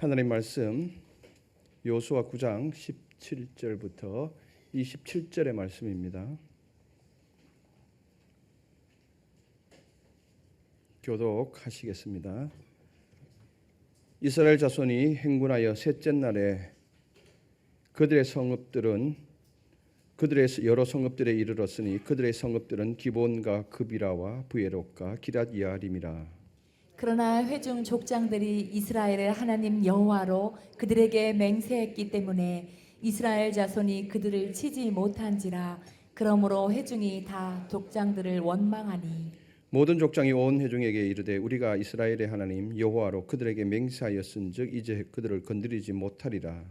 하나님 말씀 여호수아 9장 17절부터 27절의 말씀입니다. 교독하시겠습니다. 이스라엘 자손이 행군하여 셋째 날에 그들의 여러 성읍들에 이르렀으니 그들의 성읍들은 기본과 그비라와 부에롯과 기럇야림이라. 그러나 회중 족장들이 이스라엘의 하나님 여호와로 그들에게 맹세했기 때문에 이스라엘 자손이 그들을 치지 못한지라. 그러므로 회중이 다 족장들을 원망하니 모든 족장이 온 회중에게 이르되 우리가 이스라엘의 하나님 여호와로 그들에게 맹세하였은즉 이제 그들을 건드리지 못하리라.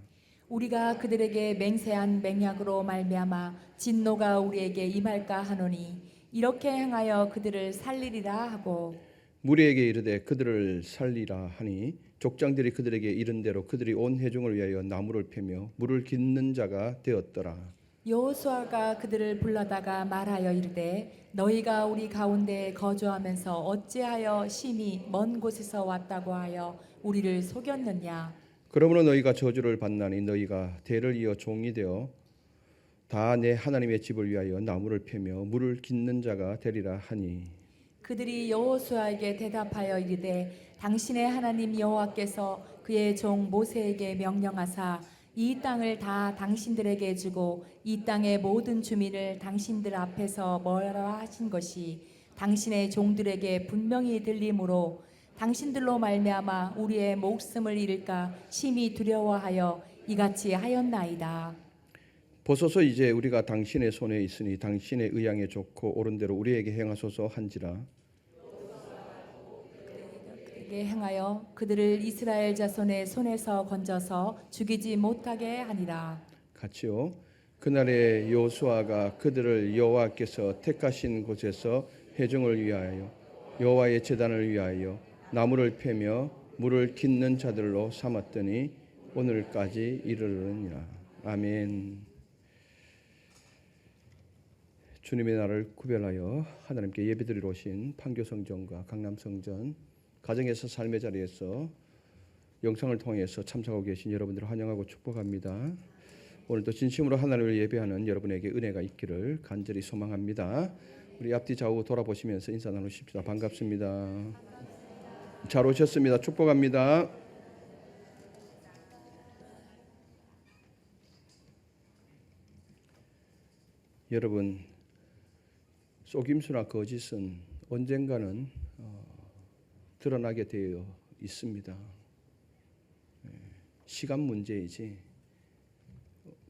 우리가 그들에게 맹세한 맹약으로 말미암아 진노가 우리에게 임할까 하노니 이렇게 행하여 그들을 살리리라 하고 무리에게 이르되 그들을 살리라 하니 족장들이 그들에게 이른 대로 그들이 온 회중을 위하여 나무를 패며 물을 깃는 자가 되었더라. 여호수아가 그들을 불러다가 말하여 이르되 너희가 우리 가운데 거주하면서 어찌하여 심히 먼 곳에서 왔다고 하여 우리를 속였느냐. 그러므로 너희가 저주를 받나니 너희가 대를 이어 종이 되어 다 내 하나님의 집을 위하여 나무를 패며 물을 깃는 자가 되리라 하니 그들이 여호수아에게 대답하여 이르되 당신의 하나님 여호와께서 그의 종 모세에게 명령하사 이 땅을 다 당신들에게 주고 이 땅의 모든 주민을 당신들 앞에서 멀어라 하신 것이 당신의 종들에게 분명히 들리므로 당신들로 말미암아 우리의 목숨을 잃을까 심히 두려워하여 이같이 하였나이다. 보소서 이제 우리가 당신의 손에 있으니 당신의 의향에 좋고 옳은 대로 우리에게 행하소서 한지라. 그에게 행하여 그들을 이스라엘 자손의 손에서 건져서 죽이지 못하게 하니라. 같이요. 그날에 여호수아가 그들을 여호와께서 택하신 곳에서 회중을 위하여 여호와의 제단을 위하여 나무를 패며 물을 깃는 자들로 삼았더니 오늘까지 이르느니라. 아멘. 주님의 날을 구별하여 하나님께 예배드리러 오신 판교성전과 강남성전 가정에서 삶의 자리에서 영상을 통해서 참석하고 계신 여러분들을 환영하고 축복합니다. 오늘도 진심으로 하나님을 예배하는 여러분에게 은혜가 있기를 간절히 소망합니다. 우리 앞뒤 좌우 돌아보시면서 인사 나누십시다. 반갑습니다. 잘 오셨습니다. 축복합니다. 여러분, 속임수나 거짓은 언젠가는 드러나게 되어 있습니다. 시간 문제이지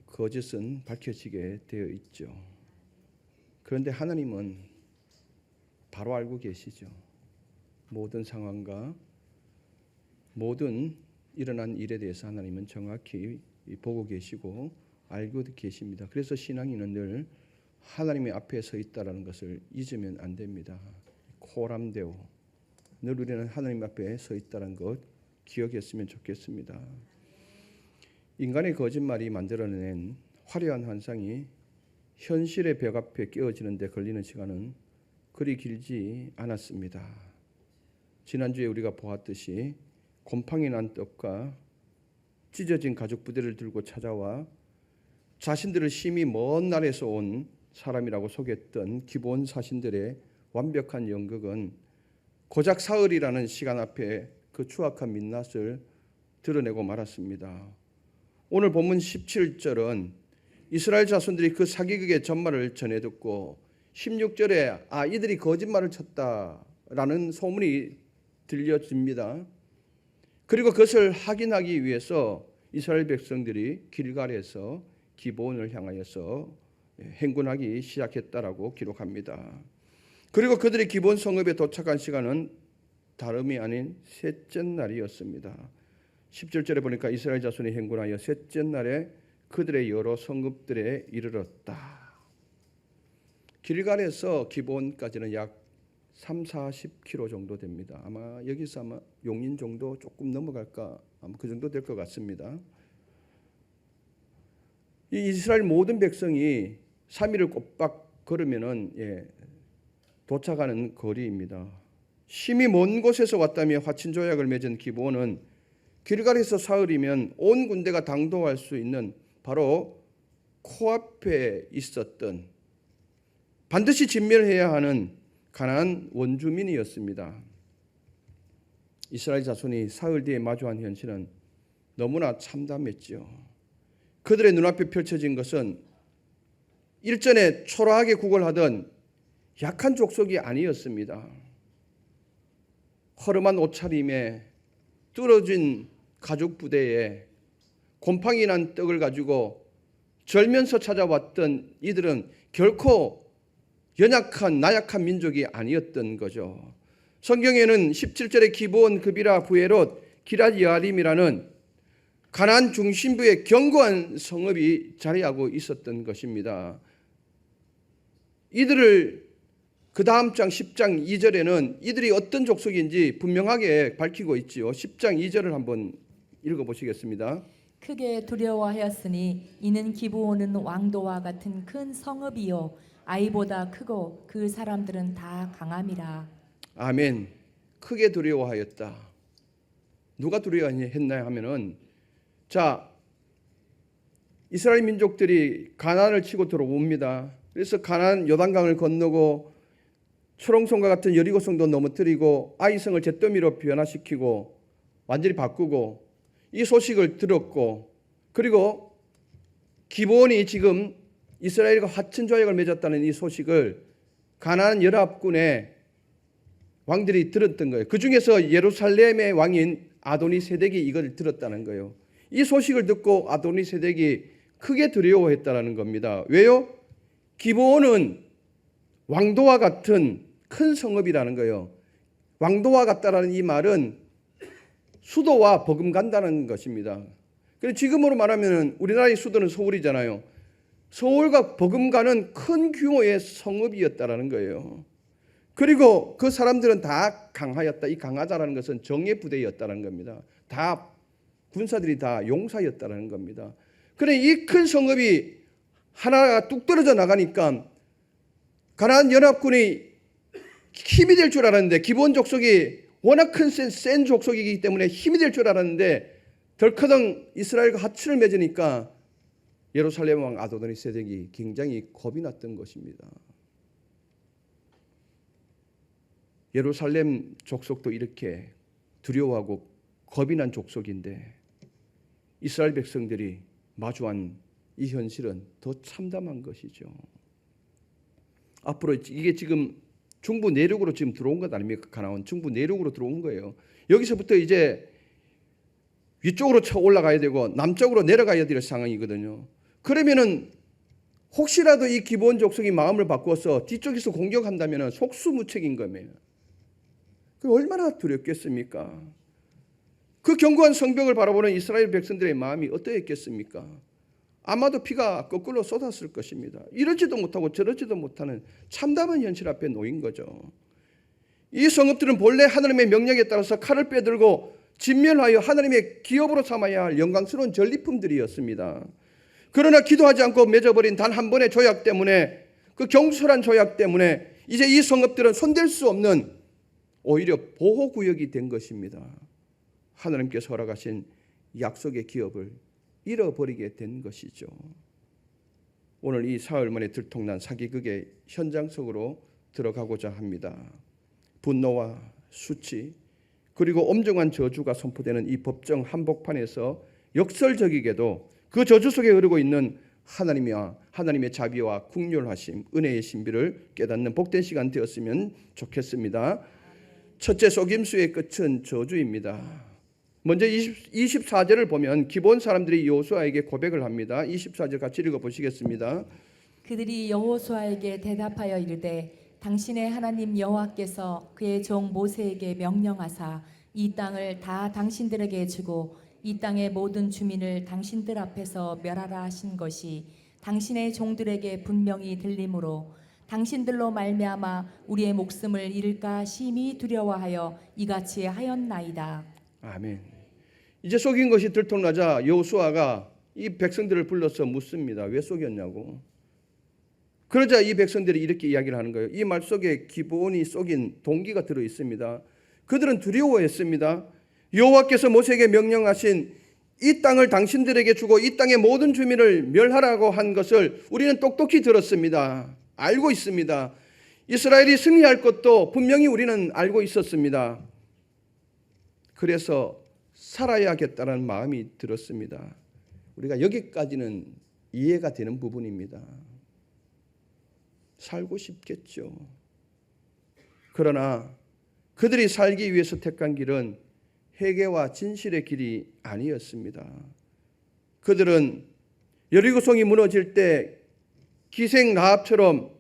거짓은 밝혀지게 되어 있죠. 그런데 하나님은 바로 알고 계시죠. 모든 상황과 모든 일어난 일에 대해서 하나님은 정확히 보고 계시고 알고 계십니다. 그래서 신앙인은 늘 하나님의 앞에 서 있다라는 것을 잊으면 안 됩니다. 코람데오, 늘 우리는 하나님 앞에 서 있다는 것 기억했으면 좋겠습니다. 인간의 거짓말이 만들어낸 화려한 환상이 현실의 벽 앞에 끼워지는 데 걸리는 시간은 그리 길지 않았습니다. 지난주에 우리가 보았듯이 곰팡이 난 떡과 찢어진 가죽 부대를 들고 찾아와 자신들을 심히 먼 나라에서 온 사람이라고 속였던 기본 사신들의 완벽한 연극은 고작 사흘이라는 시간 앞에 그 추악한 민낯을 드러내고 말았습니다. 오늘 본문 17절은 이스라엘 자손들이 그 사기극의 전말을 전해 듣고 16절에 이들이 거짓말을 쳤다라는 소문이 들려집니다. 그리고 그것을 확인하기 위해서 이스라엘 백성들이 길갈에서 기브온을 향하여서 행군하기 시작했다라고 기록합니다. 그리고 그들이 기브온 성읍에 도착한 시간은 다름이 아닌 셋째 날이었습니다. 17절에 보니까 이스라엘 자손이 행군하여 셋째 날에 그들의 여러 성읍들에 이르렀다. 길갈에서 기브온까지는 약 30-40km 정도 됩니다. 아마 여기서 용인 정도 조금 넘어갈까 아마 그 정도 될 것 같습니다. 이 이스라엘 모든 백성이 3일을 꼬박 걸으면은 도착하는 거리입니다. 심히 먼 곳에서 왔다며 화친 조약을 맺은 기브온은 길갈에서 사흘이면 온 군대가 당도할 수 있는 바로 코앞에 있었던 반드시 진멸해야 하는 가나안 원주민이었습니다. 이스라엘 자손이 사흘 뒤에 마주한 현실은 너무나 참담했지요. 그들의 눈앞에 펼쳐진 것은 일전에 초라하게 구걸하던 약한 족속이 아니었습니다. 허름한 옷차림에 뚫어진 가죽 부대에 곰팡이 난 떡을 가지고 절면서 찾아왔던 이들은 결코 연약한 나약한 민족이 아니었던 거죠. 성경에는 17절에 기브온, 그비라, 부에롯, 기럇 여아림이라는 가나안 중심부의 견고한 성읍이 자리하고 있었던 것입니다. 이들을 그 다음 장 10장 2절에는 이들이 어떤 족속인지 분명하게 밝히고 있지요. 10장 2절을 한번 읽어보시겠습니다. 크게 두려워하였으니 이는 기브온은 왕도와 같은 큰 성읍이요 아이보다 크고 그 사람들은 다 강함이라. 아멘. 크게 두려워하였다. 누가 두려워했나요 하면은, 자, 이스라엘 민족들이 가나안을 치고 들어옵니다. 그래서 가나안 요단강을 건너고 초롱성과 같은 여리고성도 넘어뜨리고 아이성을 잿더미로 변화시키고 완전히 바꾸고 이 소식을 들었고, 그리고 기브온이 지금 이스라엘과 화친 조약을 맺었다는 이 소식을 가나안 연합군의 왕들이 들었던 거예요. 그 중에서 예루살렘의 왕인 아도니세덱이 이걸 들었다는 거예요. 이 소식을 듣고 아도니세덱이 크게 두려워했다는 겁니다. 왜요? 기브온은 왕도와 같은 큰 성읍이라는 거예요. 왕도와 같다라는 이 말은 수도와 버금간다는 것입니다. 그래서 지금으로 말하면 우리나라의 수도는 서울이잖아요. 서울과 버금가는 큰 규모의 성읍이었다라는 거예요. 그리고 그 사람들은 다 강하였다. 이 강하다라는 것은 정예 부대였다는 겁니다. 다 군사들이 다 용사였다는 겁니다. 그래 이 큰 성읍이 하나가 뚝 떨어져 나가니까 가나안 연합군이 힘이 될 줄 알았는데, 기브온 족속이 워낙 큰 센 족속이기 때문에 힘이 될 줄 알았는데 덜커덩 이스라엘과 합치를 맺으니까 예루살렘 왕 아도니세덱이 굉장히 겁이 났던 것입니다. 예루살렘 족속도 이렇게 두려워하고 겁이 난 족속인데 이스라엘 백성들이 마주한 이 현실은 더 참담한 것이죠. 앞으로 이게 지금 중부 내륙으로 지금 들어온 것 아닙니까? 가나안 중부 내륙으로 들어온 거예요. 여기서부터 이제 위쪽으로 쳐 올라가야 되고 남쪽으로 내려가야 될 상황이거든요. 그러면은 혹시라도 이 기브온 족속이 마음을 바꿔서 뒤쪽에서 공격한다면 속수무책인 겁니다. 그 얼마나 두렵겠습니까? 그 견고한 성벽을 바라보는 이스라엘 백성들의 마음이 어떠했겠습니까? 아마도 피가 거꾸로 쏟았을 것입니다. 이러지도 못하고 저러지도 못하는 참담한 현실 앞에 놓인 거죠. 이 성읍들은 본래 하나님의 명령에 따라서 칼을 빼들고 진멸하여 하나님의 기업으로 삼아야 할 영광스러운 전리품들이었습니다. 그러나 기도하지 않고 맺어버린 단 한 번의 조약 때문에, 그 경솔한 조약 때문에 이제 이 성읍들은 손댈 수 없는 오히려 보호구역이 된 것입니다. 하나님께서 허락하신 약속의 기업을 잃어버리게 된 것이죠. 오늘 이 사흘 만에 들통난 사기극의 현장 속으로 들어가고자 합니다. 분노와 수치 그리고 엄정한 저주가 선포되는 이 법정 한복판에서 역설적이게도 그 저주 속에 흐르고 있는 하나님의 자비와 긍휼하심, 은혜의 신비를 깨닫는 복된 시간 되었으면 좋겠습니다. 첫째 속임수의 끝은 저주입니다. 먼저 24절을 보면 기브온 사람들이 여호수아에게 고백을 합니다. 24절 같이 읽어보시겠습니다. 그들이 여호수아에게 대답하여 이르되 당신의 하나님 여호와께서 그의 종 모세에게 명령하사 이 땅을 다 당신들에게 주고 이 땅의 모든 주민을 당신들 앞에서 멸하라 하신 것이 당신의 종들에게 분명히 들리므로 당신들로 말미암아 우리의 목숨을 잃을까 심히 두려워하여 이같이 하였나이다. 아멘. 이제 속인 것이 들통나자 여호수아가 이 백성들을 불러서 묻습니다. 왜 속였냐고. 그러자 이 백성들이 이렇게 이야기를 하는 거예요. 이 말 속에 기브온이 속인 동기가 들어 있습니다. 그들은 두려워했습니다. 여호와께서 모세에게 명령하신 이 땅을 당신들에게 주고 이 땅의 모든 주민을 멸하라고 한 것을 우리는 똑똑히 들었습니다. 알고 있습니다. 이스라엘이 승리할 것도 분명히 우리는 알고 있었습니다. 그래서 살아야겠다는 마음이 들었습니다. 우리가 여기까지는 이해가 되는 부분입니다. 살고 싶겠죠. 그러나 그들이 살기 위해서 택한 길은 회개와 진실의 길이 아니었습니다. 그들은 여리고성이 무너질 때 기생 라합처럼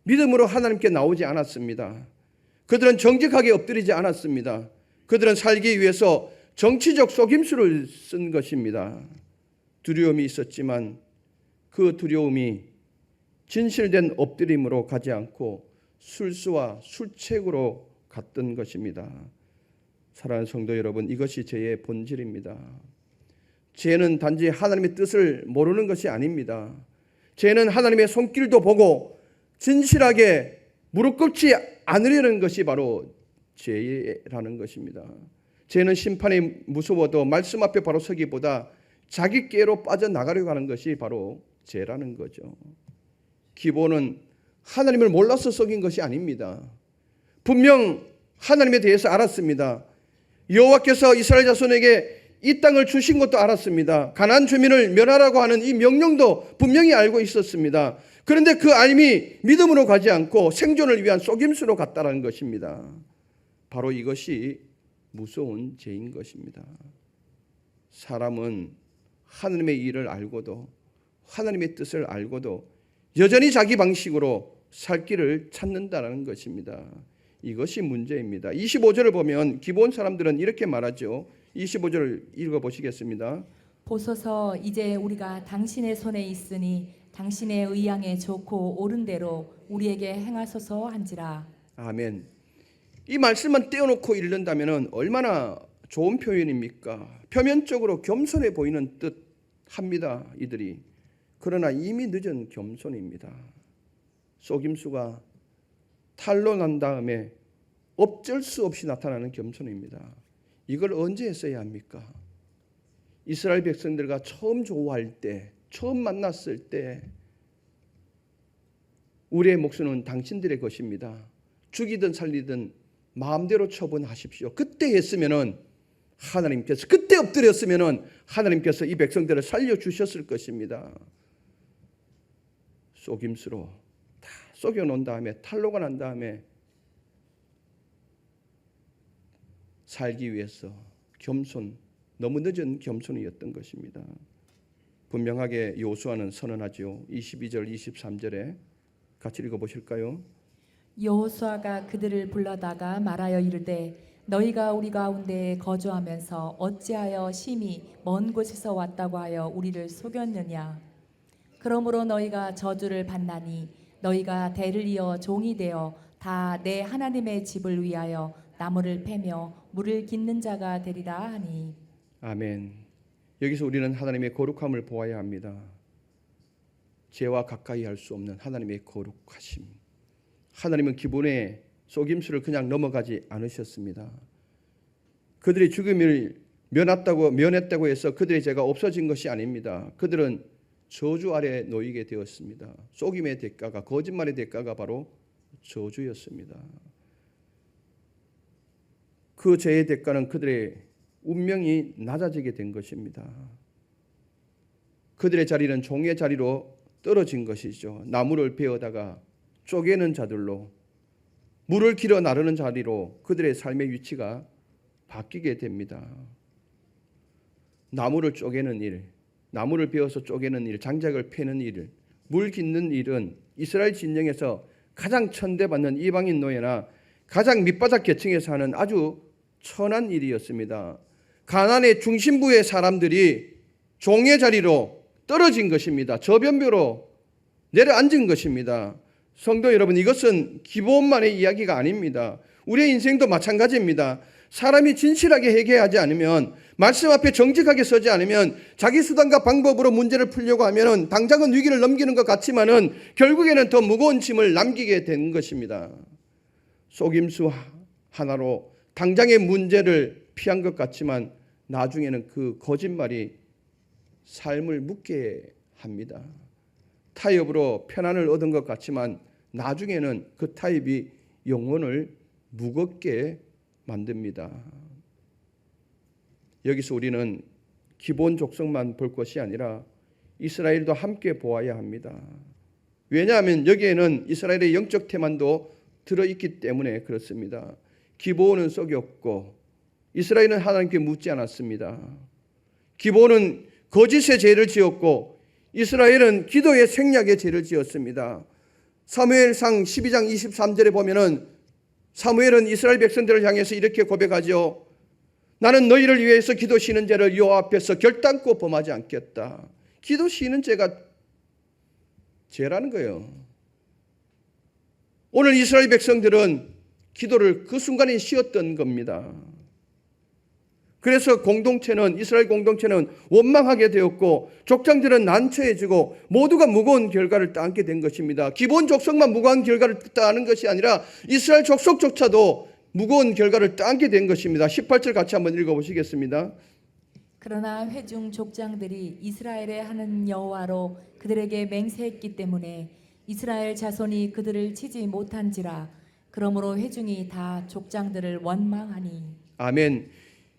믿음으로 하나님께 나오지 않았습니다. 그들은 정직하게 엎드리지 않았습니다. 그들은 살기 위해서 정치적 속임수를 쓴 것입니다. 두려움이 있었지만 그 두려움이 진실된 엎드림으로 가지 않고 술수와 술책으로 갔던 것입니다. 사랑하는 성도 여러분, 이것이 죄의 본질입니다. 죄는 단지 하나님의 뜻을 모르는 것이 아닙니다. 죄는 하나님의 손길도 보고 진실하게 무릎 꿇지 않으려는 것이 바로 죄라는 것입니다. 죄는 심판이 무서워도 말씀 앞에 바로 서기보다 자기 꾀로 빠져나가려고 하는 것이 바로 죄라는 거죠. 기본은 하나님을 몰라서 속인 것이 아닙니다. 분명 하나님에 대해서 알았습니다. 여호와께서 이스라엘 자손에게 이 땅을 주신 것도 알았습니다. 가나안 주민을 멸하라고 하는 이 명령도 분명히 알고 있었습니다. 그런데 그 알미 믿음으로 가지 않고 생존을 위한 속임수로 갔다는 것입니다. 바로 이것이 무서운 죄인 것입니다. 사람은 하나님의 일을 알고도 하나님의 뜻을 알고도 여전히 자기 방식으로 살 길을 찾는다는 것입니다. 이것이 문제입니다. 25절을 보면 기본 사람들은 이렇게 말하죠. 25절을 읽어보시겠습니다. 보소서 이제 우리가 당신의 손에 있으니 당신의 의향에 좋고 옳은 대로 우리에게 행하소서 한지라. 아멘. 이 말씀만 떼어놓고 읽는다면 얼마나 좋은 표현입니까? 표면적으로 겸손해 보이는 듯 합니다. 이들이. 그러나 이미 늦은 겸손입니다. 속임수가 탄로난 다음에 어쩔 수 없이 나타나는 겸손입니다. 이걸 언제 했어야 합니까? 이스라엘 백성들과 처음 조우할 때, 처음 만났을 때 우리의 목숨은 당신들의 것입니다. 죽이든 살리든 마음대로 처분하십시오. 그때 했으면은 하나님께서, 그때 엎드렸으면은 하나님께서 이 백성들을 살려주셨을 것입니다. 속임수로 다 속여놓은 다음에 탄로가 난 다음에 살기 위해서 겸손, 너무 늦은 겸손이었던 것입니다. 분명하게 여호수아는 선언하죠. 22절 23절에 같이 읽어보실까요? 여호수아가 그들을 불러다가 말하여 이르되 너희가 우리 가운데에 거주하면서 어찌하여 심히 먼 곳에서 왔다고 하여 우리를 속였느냐. 그러므로 너희가 저주를 받나니 너희가 대를 이어 종이 되어 다 내 하나님의 집을 위하여 나무를 패며 물을 깃는 자가 되리라 하니. 아멘. 여기서 우리는 하나님의 거룩함을 보아야 합니다. 죄와 가까이 할 수 없는 하나님의 거룩하심. 하나님은 기본의 속임수를 그냥 넘어가지 않으셨습니다. 그들이 죽음을 면했다고 해서 그들의 죄가 없어진 것이 아닙니다. 그들은 저주 아래 놓이게 되었습니다. 속임의 대가가, 거짓말의 대가가 바로 저주였습니다. 그 죄의 대가는 그들의 운명이 낮아지게 된 것입니다. 그들의 자리는 종의 자리로 떨어진 것이죠. 나무를 베어다가 쪼개는 자들로, 물을 길어 나르는 자리로 그들의 삶의 위치가 바뀌게 됩니다. 나무를 쪼개는 일, 나무를 베어서 쪼개는 일, 장작을 패는 일, 물 깃는 일은 이스라엘 진영에서 가장 천대받는 이방인 노예나 가장 밑바닥 계층에서 하는 아주 천한 일이었습니다. 가나안의 중심부의 사람들이 종의 자리로 떨어진 것입니다. 저변표로 내려앉은 것입니다. 성도 여러분, 이것은 기본만의 이야기가 아닙니다. 우리의 인생도 마찬가지입니다. 사람이 진실하게 회개하지 않으면, 말씀 앞에 정직하게 서지 않으면, 자기 수단과 방법으로 문제를 풀려고 하면 당장은 위기를 넘기는 것 같지만은 결국에는 더 무거운 짐을 남기게 되는 것입니다. 속임수 하나로 당장의 문제를 피한 것 같지만 나중에는 그 거짓말이 삶을 묻게 합니다. 타협으로 편안을 얻은 것 같지만 나중에는 그 타협이 영혼을 무겁게 만듭니다. 여기서 우리는 기본 족속만 볼 것이 아니라 이스라엘도 함께 보아야 합니다. 왜냐하면 여기에는 이스라엘의 영적 태만도 들어있기 때문에 그렇습니다. 기브온은 속였고 이스라엘은 하나님께 묻지 않았습니다. 기브온은 거짓의 죄를 지었고 이스라엘은 기도의 생략의 죄를 지었습니다. 사무엘상 12장 23절에 보면은 사무엘은 이스라엘 백성들을 향해서 이렇게 고백하죠. 나는 너희를 위해서 기도 쉬는 죄를 여호와 앞에서 결단코 범하지 않겠다. 기도 쉬는 죄가 죄라는 거예요. 오늘 이스라엘 백성들은 기도를 그 순간에 쉬었던 겁니다. 그래서 이스라엘 공동체는 원망하게 되었고 족장들은 난처해지고 모두가 무거운 결과를 따게 된 것입니다. 기본 족속만 무거운 결과를 따는 것이 아니라 이스라엘 족속조차도 무거운 결과를 따게 된 것입니다. 18절 같이 한번 읽어보시겠습니다. 그러나 회중 족장들이 이스라엘의 하나님 여호와로 그들에게 맹세했기 때문에 이스라엘 자손이 그들을 치지 못한지라. 그러므로 회중이 다 족장들을 원망하니. 아멘.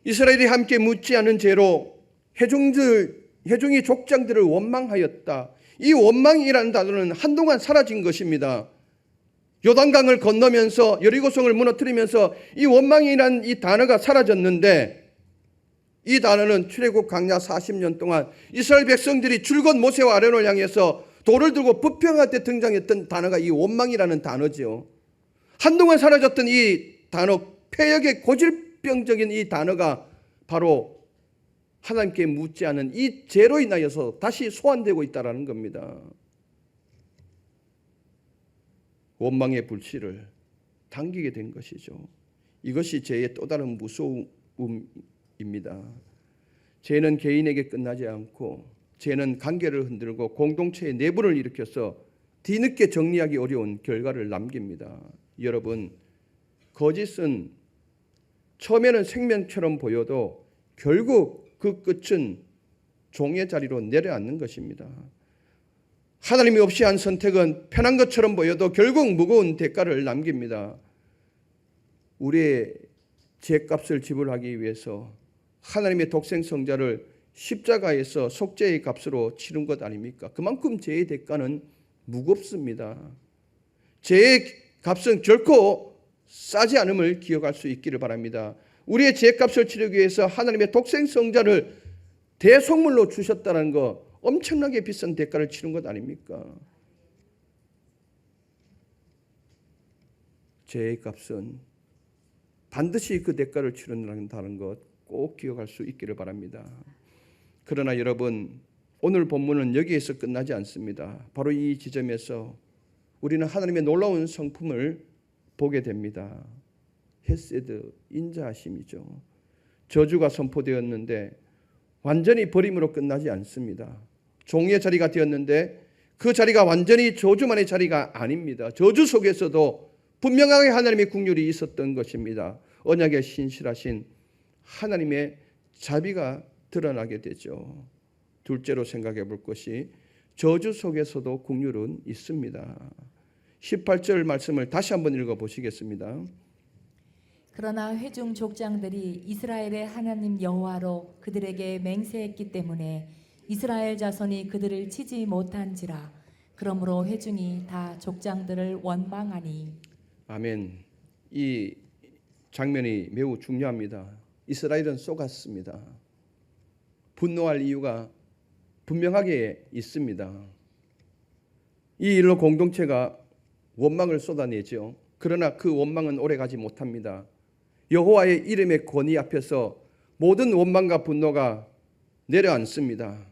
이스라엘이 함께 묻지 않은 죄로 회중이 족장들을 원망하였다. 이 원망이라는 단어는 한동안 사라진 것입니다. 요단강을 건너면서 여리고성을 무너뜨리면서 이 원망이라는 이 단어가 사라졌는데 이 단어는 출애굽 광야 40년 동안 이스라엘 백성들이 줄곧 모세와 아론을 향해서 돌을 들고 부평할 때 등장했던 단어가 이 원망이라는 단어지요. 한동안 사라졌던 이 단어, 폐역의 고질병적인 이 단어가 바로 하나님께 묻지 않은 이 죄로 인하여서 다시 소환되고 있다는 겁니다. 원망의 불씨를 당기게 된 것이죠. 이것이 죄의 또 다른 무서움입니다. 죄는 개인에게 끝나지 않고 죄는 관계를 흔들고 공동체의 내부를 일으켜서 뒤늦게 정리하기 어려운 결과를 남깁니다. 여러분, 거짓은 처음에는 생명처럼 보여도 결국 그 끝은 종의 자리로 내려앉는 것입니다. 하나님이 없이 한 선택은 편한 것처럼 보여도 결국 무거운 대가를 남깁니다. 우리의 죄값을 지불하기 위해서 하나님의 독생성자를 십자가에서 속죄의 값으로 치른 것 아닙니까? 그만큼 죄의 대가는 무겁습니다. 죄의 값은 결코 싸지 않음을 기억할 수 있기를 바랍니다. 우리의 죄값을 치르기 위해서 하나님의 독생성자를 대속물로 주셨다는 거, 엄청나게 비싼 대가를 치른 것 아닙니까? 죄의 값은 반드시 그 대가를 치른다는 것 꼭 기억할 수 있기를 바랍니다. 그러나 여러분, 오늘 본문은 여기에서 끝나지 않습니다. 바로 이 지점에서 우리는 하나님의 놀라운 성품을 보게 됩니다. 헤세드, 인자하심이죠. 저주가 선포되었는데 완전히 버림으로 끝나지 않습니다. 종의 자리가 되었는데 그 자리가 완전히 저주만의 자리가 아닙니다. 저주 속에서도 분명하게 하나님의 긍휼이 있었던 것입니다. 언약에 신실하신 하나님의 자비가 드러나게 되죠. 둘째로 생각해 볼 것이 저주 속에서도 긍휼은 있습니다. 18절 말씀을 다시 한번 읽어보시겠습니다. 그러나 회중 족장들이 이스라엘의 하나님 여호와로 그들에게 맹세했기 때문에 이스라엘 자손이 그들을 치지 못한지라. 그러므로 회중이 다 족장들을 원망하니. 아멘. 이 장면이 매우 중요합니다. 이스라엘은 속았습니다. 분노할 이유가 분명하게 있습니다. 이 일로 공동체가 원망을 쏟아내죠. 그러나 그 원망은 오래가지 못합니다. 여호와의 이름의 권위 앞에서 모든 원망과 분노가 내려앉습니다.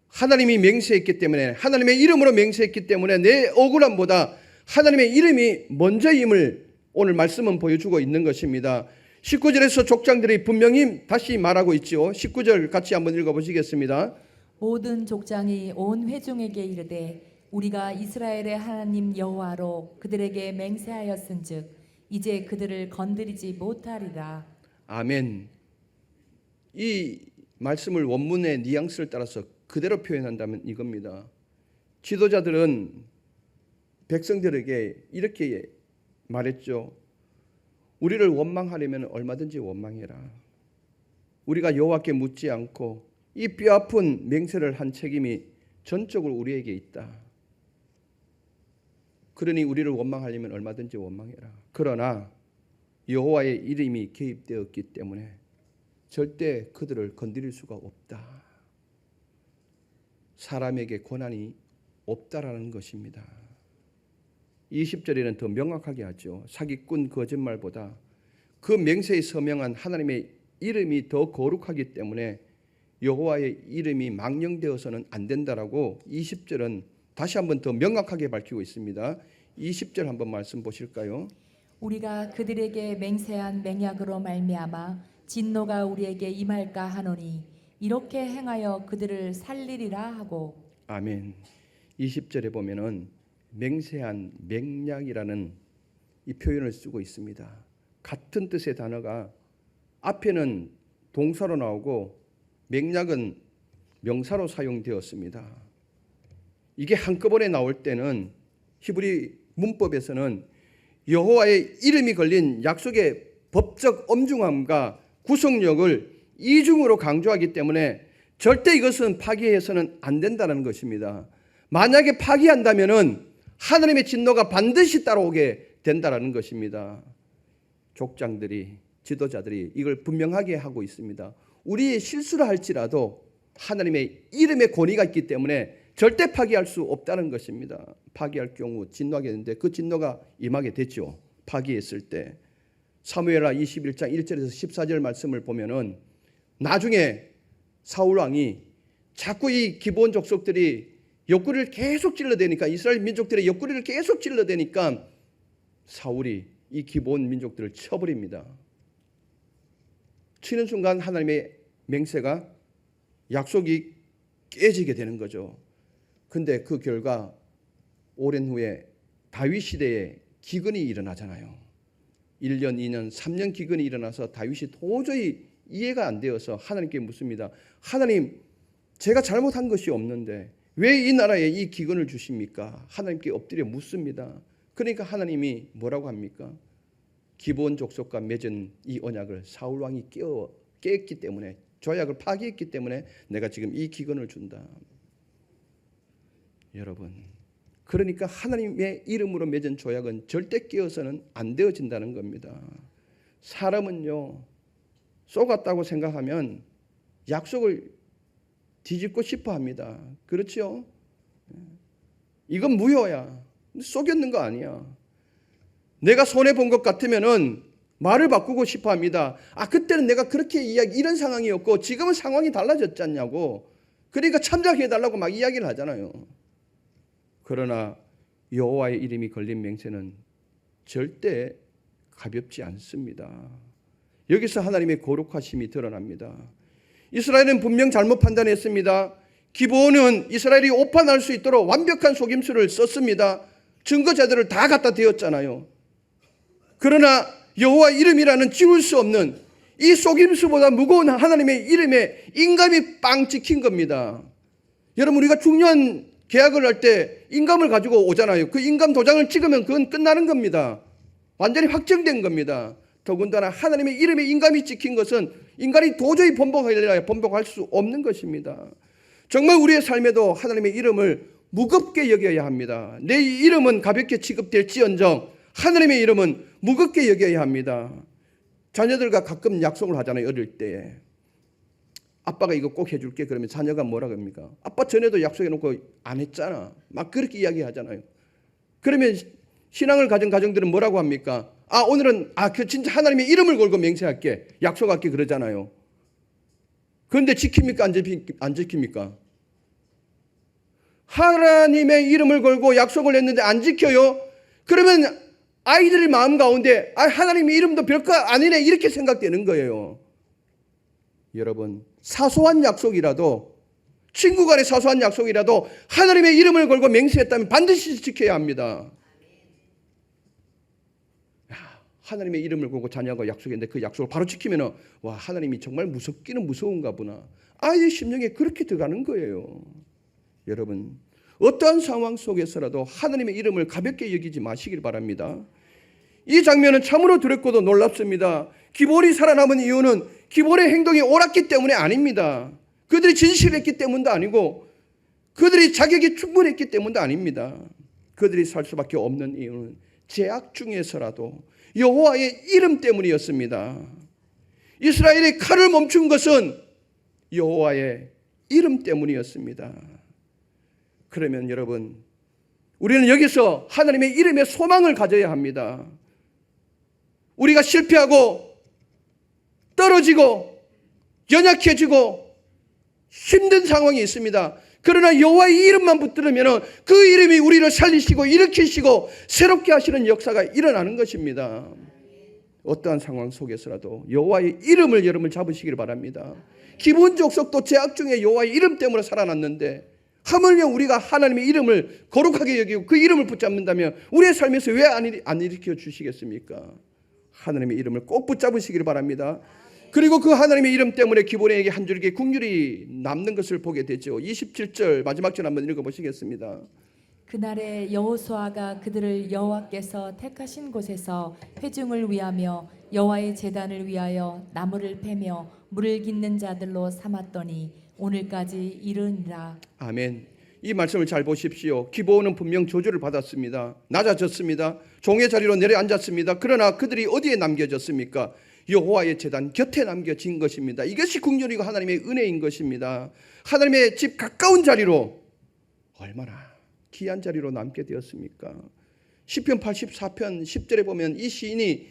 하나님이 맹세했기 때문에, 하나님의 이름으로 맹세했기 때문에 내 억울함보다 하나님의 이름이 먼저임을 오늘 말씀은 보여주고 있는 것입니다. 19절에서 족장들이 분명히 다시 말하고 있죠. 19절 같이 한번 읽어보시겠습니다. 모든 족장이 온 회중에게 이르되 우리가 이스라엘의 하나님 여호와로 그들에게 맹세하였은즉 이제 그들을 건드리지 못하리라. 아멘. 이 말씀을 원문의 뉘앙스를 따라서 그대로 표현한다면 이겁니다. 지도자들은 백성들에게 이렇게 말했죠. 우리를 원망하려면 얼마든지 원망해라. 우리가 여호와께 묻지 않고 이 뼈아픈 맹세를 한 책임이 전적으로 우리에게 있다. 그러니 우리를 원망하려면 얼마든지 원망해라. 그러나 여호와의 이름이 개입되었기 때문에 절대 그들을 건드릴 수가 없다. 사람에게 권한이 없다라는 것입니다. 20절에는 더 명확하게 하죠. 사기꾼 거짓말보다 그 맹세에 서명한 하나님의 이름이 더 거룩하기 때문에 여호와의 이름이 망령되어서는 안 된다라고 20절은 다시 한번 더 명확하게 밝히고 있습니다. 20절 한번 말씀 보실까요? 우리가 그들에게 맹세한 맹약으로 말미암아 진노가 우리에게 임할까 하노니 이렇게 행하여 그들을 살리리라 하고. 아멘. 20절에 보면은 맹세한 맹약이라는 이 표현을 쓰고 있습니다. 같은 뜻의 단어가 앞에는 동사로 나오고 맹약은 명사로 사용되었습니다. 이게 한꺼번에 나올 때는 히브리 문법에서는 여호와의 이름이 걸린 약속의 법적 엄중함과 구속력을 이중으로 강조하기 때문에 절대 이것은 파기해서는 안 된다는 것입니다. 만약에 파기한다면은 하나님의 진노가 반드시 따라오게 된다는 것입니다. 족장들이, 지도자들이 이걸 분명하게 하고 있습니다. 우리의 실수를 할지라도 하나님의 이름의 권위가 있기 때문에 절대 파기할 수 없다는 것입니다. 파기할 경우 진노하게 되는데 그 진노가 임하게 됐죠. 파기했을 때. 사무엘하 21장 1절에서 14절 말씀을 보면은 나중에 사울 왕이 자꾸 이 기브온 족속들이 옆구리를 계속 찔러대니까, 이스라엘 민족들의 옆구리를 계속 찔러대니까 사울이 이 기브온 민족들을 쳐버립니다. 치는 순간 하나님의 맹세가, 약속이 깨지게 되는 거죠. 근데 그 결과 오랜 후에 다윗 시대에 기근이 일어나잖아요. 1년, 2년, 3년 기근이 일어나서 다윗이 도저히 이해가 안 되어서 하나님께 묻습니다. 하나님, 제가 잘못한 것이 없는데 왜 이 나라에 이 기근을 주십니까? 하나님께 엎드려 묻습니다. 그러니까 하나님이 뭐라고 합니까? 기브온 족속과 맺은 이 언약을 사울 왕이 깼기 때문에, 조약을 파기했기 때문에 내가 지금 이 기근을 준다. 여러분, 그러니까 하나님의 이름으로 맺은 조약은 절대 깨어서는 안 되어진다는 겁니다. 사람은요, 속았다고 생각하면 약속을 뒤집고 싶어 합니다. 그렇죠? 이건 무효야. 속였는 거 아니야. 내가 손해본 것 같으면은 말을 바꾸고 싶어 합니다. 그때는 내가 그렇게 이런 상황이었고 지금은 상황이 달라졌지 않냐고. 그러니까 참작해달라고 막 이야기를 하잖아요. 그러나 여호와의 이름이 걸린 맹세는 절대 가볍지 않습니다. 여기서 하나님의 거룩하심이 드러납니다. 이스라엘은 분명 잘못 판단했습니다. 기브온은 이스라엘이 오판할 수 있도록 완벽한 속임수를 썼습니다. 증거 자료를 다 갖다 대었잖아요. 그러나 여호와 이름이라는 지울 수 없는 이 속임수보다 무거운 하나님의 이름에 인감이 빵 찍힌 겁니다. 여러분, 우리가 중요한 계약을 할 때 인감을 가지고 오잖아요. 그 인감 도장을 찍으면 그건 끝나는 겁니다. 완전히 확정된 겁니다. 더군다나 하나님의 이름에 인감이 찍힌 것은 인간이 도저히 번복할 수 없는 것입니다. 정말 우리의 삶에도 하나님의 이름을 무겁게 여겨야 합니다. 내 이름은 가볍게 취급될지언정 하나님의 이름은 무겁게 여겨야 합니다. 자녀들과 가끔 약속을 하잖아요. 어릴 때 아빠가 이거 꼭 해줄게 그러면 자녀가 뭐라 그럽니까? 아빠 전에도 약속해놓고 안 했잖아. 막 그렇게 이야기하잖아요. 그러면 신앙을 가진 가정들은 뭐라고 합니까? 오늘은 진짜 하나님의 이름을 걸고 맹세할게, 약속할게 그러잖아요. 그런데 지킵니까? 안 지킵니까? 하나님의 이름을 걸고 약속을 했는데 안 지켜요? 그러면 아이들의 마음 가운데 하나님의 이름도 별거 아니네 이렇게 생각되는 거예요. 여러분, 사소한 약속이라도, 친구 간의 사소한 약속이라도 하나님의 이름을 걸고 맹세했다면 반드시 지켜야 합니다. 하나님의 이름을 걸고 자녀하고 약속했는데 그 약속을 바로 지키면은 와, 하나님이 정말 무섭기는 무서운가 보나. 아이의 심령에 그렇게 들어가는 거예요. 여러분, 어떠한 상황 속에서라도 하나님의 이름을 가볍게 여기지 마시길 바랍니다. 이 장면은 참으로 두렵고도 놀랍습니다. 기본이 살아남은 이유는 기본의 행동이 옳았기 때문에 아닙니다. 그들이 진실했기 때문도 아니고 그들이 자격이 충분했기 때문도 아닙니다. 그들이 살 수밖에 없는 이유는 죄악 중에서라도 여호와의 이름 때문이었습니다. 이스라엘이 칼을 멈춘 것은 여호와의 이름 때문이었습니다. 그러면 여러분, 우리는 여기서 하나님의 이름에 소망을 가져야 합니다. 우리가 실패하고 떨어지고 연약해지고 힘든 상황이 있습니다. 그러나 여호와의 이름만 붙들으면 그 이름이 우리를 살리시고 일으키시고 새롭게 하시는 역사가 일어나는 것입니다. 어떠한 상황 속에서라도 여호와의 이름을 여러분 잡으시길 바랍니다. 기본적 속도 죄악 중에 여호와의 이름 때문에 살아났는데 하물며 우리가 하나님의 이름을 거룩하게 여기고 그 이름을 붙잡는다면 우리의 삶에서 왜 안 일으켜 주시겠습니까? 하나님의 이름을 꼭 붙잡으시길 바랍니다. 그리고 그 하나님의 이름 때문에 기본에게 한 줄기 국률이 남는 것을 보게 되죠. 27절 마지막 절 한번 읽어보시겠습니다. 그날에 여호수아가 그들을 여호와께서 택하신 곳에서 회중을 위하며 여호와의 제단을 위하여 나무를 패며 물을 깃는 자들로 삼았더니 오늘까지 이르니라. 아멘. 이 말씀을 잘 보십시오. 기브온은 분명 저주를 받았습니다. 낮아졌습니다. 종의 자리로 내려앉았습니다. 그러나 그들이 어디에 남겨졌습니까? 여호와의 제단 곁에 남겨진 것입니다. 이것이 국률이고 하나님의 은혜인 것입니다. 하나님의 집 가까운 자리로 얼마나 귀한 자리로 남게 되었습니까? 시편 84편 10절에 보면 이 시인이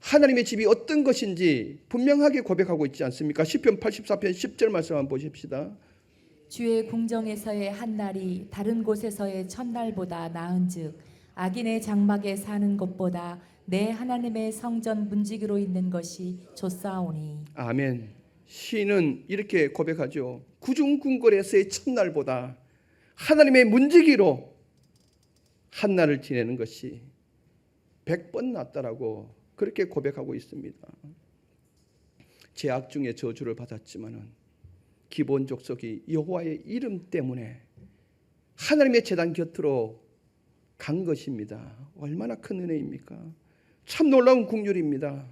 하나님의 집이 어떤 것인지 분명하게 고백하고 있지 않습니까? 시편 84편 10절 말씀 한번 보십시다. 주의 궁정에서의 한 날이 다른 곳에서의 첫날보다 나은즉 악인의 장막에 사는 것보다 내 하나님의 성전 문지기로 있는 것이 좋사오니. 아멘. 시인은 이렇게 고백하죠. 구중궁궐에서의 첫날보다 하나님의 문지기로 한 날을 지내는 것이 100번 낫다라고 그렇게 고백하고 있습니다. 죄악 중에 저주를 받았지만은 기본 족속이 여호와의 이름 때문에 하나님의 제단 곁으로 간 것입니다. 얼마나 큰 은혜입니까? 참 놀라운 국률입니다.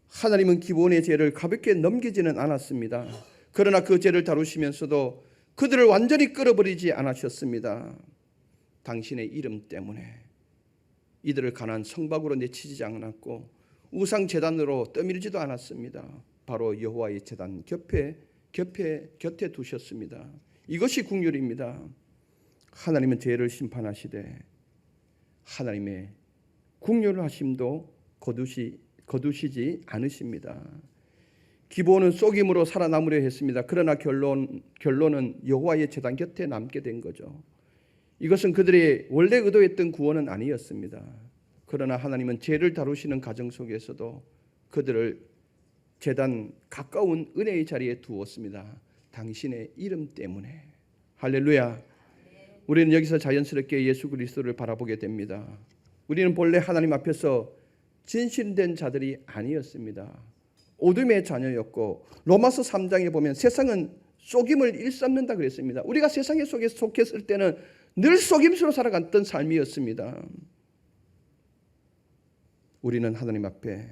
하나님은 기본의 죄를 가볍게 넘기지는 않았습니다. 그러나 그 죄를 다루시면서도 그들을 완전히 끌어버리지 않으셨습니다. 당신의 이름 때문에 이들을 가난 성박으로 내치지 않았고 우상 제단으로 떠밀지도 않았습니다. 바로 여호와의 제단 곁에 두셨습니다. 이것이 국률입니다. 하나님은 죄를 심판하시되 하나님의 국률하심도 거두시지 않으십니다. 기본은 속임으로 살아남으려 했습니다. 그러나 결론은 여호와의 제단 곁에 남게 된 거죠. 이것은 그들이 원래 의도했던 구원은 아니었습니다. 그러나 하나님은 죄를 다루시는 가정 속에서도 그들을 제단 가까운 은혜의 자리에 두었습니다. 당신의 이름 때문에. 할렐루야. 우리는 여기서 자연스럽게 예수 그리스도를 바라보게 됩니다. 우리는 본래 하나님 앞에서 진실된 자들이 아니었습니다. 어둠의 자녀였고 로마서 3장에 보면 세상은 속임을 일삼는다 그랬습니다. 우리가 세상의 속에 속했을 때는 늘 속임수로 살아갔던 삶이었습니다. 우리는 하나님 앞에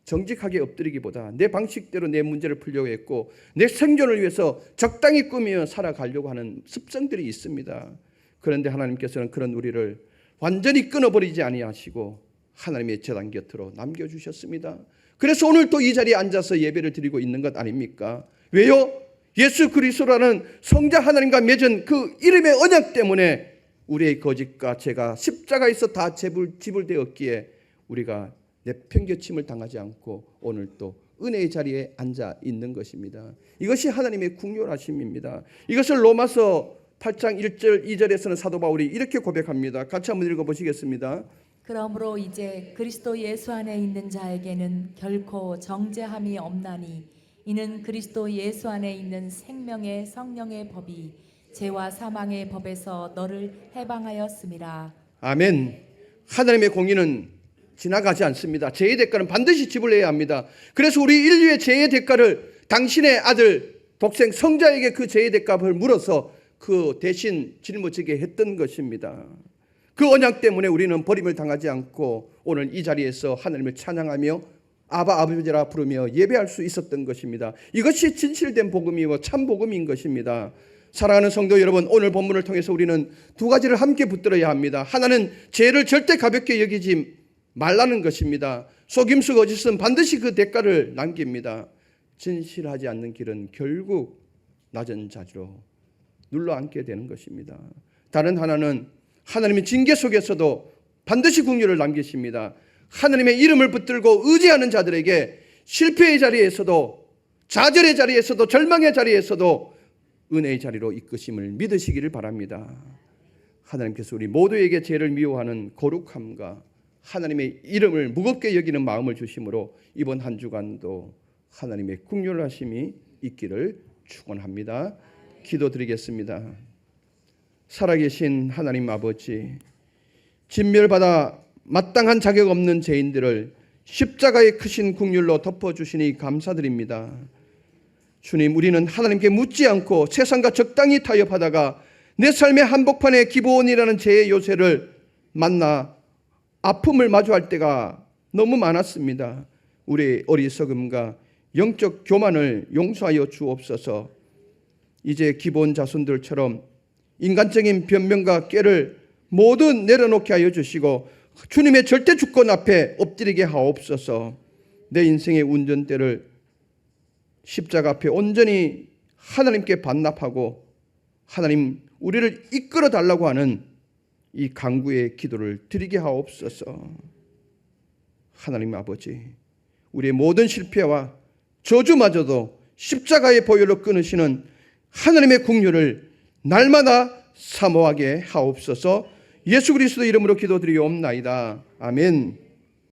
정직하게 엎드리기보다 내 방식대로 내 문제를 풀려고 했고 내 생존을 위해서 적당히 꾸미며 살아가려고 하는 습성들이 있습니다. 그런데 하나님께서는 그런 우리를 완전히 끊어버리지 아니하시고 하나님의 제단 곁으로 남겨주셨습니다. 그래서 오늘 또 이 자리에 앉아서 예배를 드리고 있는 것 아닙니까? 왜요? 예수 그리스도라는 성자 하나님과 맺은 그 이름의 언약 때문에 우리의 거짓과 죄가 십자가에서 다 지불되었기에 우리가 내팽개침을 당하지 않고 오늘 또 은혜의 자리에 앉아 있는 것입니다. 이것이 하나님의 국률하심입니다. 이것을 로마서 8장 1절 2절에서는 사도 바울이 이렇게 고백합니다. 같이 한번 읽어보시겠습니다. 그러므로 이제 그리스도 예수 안에 있는 자에게는 결코 정죄함이 없나니 이는 그리스도 예수 안에 있는 생명의 성령의 법이 죄와 사망의 법에서 너를 해방하였음이라. 아멘. 하나님의 공의는 지나가지 않습니다. 죄의 대가는 반드시 지불해야 합니다. 그래서 우리 인류의 죄의 대가를 당신의 아들 독생 성자에게 그 죄의 대가를 물어서 그 대신 짊어지게 했던 것입니다. 그 언약 때문에 우리는 버림을 당하지 않고 오늘 이 자리에서 하나님을 찬양하며 아바 아버지라 부르며 예배할 수 있었던 것입니다. 이것이 진실된 복음이고 참 복음인 것입니다. 사랑하는 성도 여러분, 오늘 본문을 통해서 우리는 두 가지를 함께 붙들어야 합니다. 하나는 죄를 절대 가볍게 여기지 말라는 것입니다. 속임수 거짓은 반드시 그 대가를 남깁니다. 진실하지 않는 길은 결국 낮은 자리로 눌러앉게 되는 것입니다. 다른 하나는 하나님의 징계 속에서도 반드시 긍휼을 남기십니다. 하나님의 이름을 붙들고 의지하는 자들에게 실패의 자리에서도 좌절의 자리에서도 절망의 자리에서도 은혜의 자리로 이끄심을 믿으시기를 바랍니다. 하나님께서 우리 모두에게 죄를 미워하는 거룩함과 하나님의 이름을 무겁게 여기는 마음을 주심으로 이번 한 주간도 하나님의 긍휼하심이 있기를 축원합니다. 기도드리겠습니다. 살아계신 하나님 아버지, 진멸받아 마땅한 자격 없는 죄인들을 십자가의 크신 긍휼로 덮어주시니 감사드립니다. 주님, 우리는 하나님께 묻지 않고 세상과 적당히 타협하다가 내 삶의 한복판에 기브온이라는 죄의 요새를 만나 아픔을 마주할 때가 너무 많았습니다. 우리의 어리석음과 영적 교만을 용서하여 주옵소서. 이제 기브온 자손들처럼 인간적인 변명과 꾀를 모두 내려놓게 하여 주시고 주님의 절대 주권 앞에 엎드리게 하옵소서. 내 인생의 운전대를 십자가 앞에 온전히 하나님께 반납하고 하나님 우리를 이끌어 달라고 하는 이 간구의 기도를 드리게 하옵소서. 하나님 아버지, 우리의 모든 실패와 저주마저도 십자가의 보혈로 끊으시는 하나님의 긍휼을 날마다 사모하게 하옵소서. 예수 그리스도 이름으로 기도드리옵나이다. 아멘.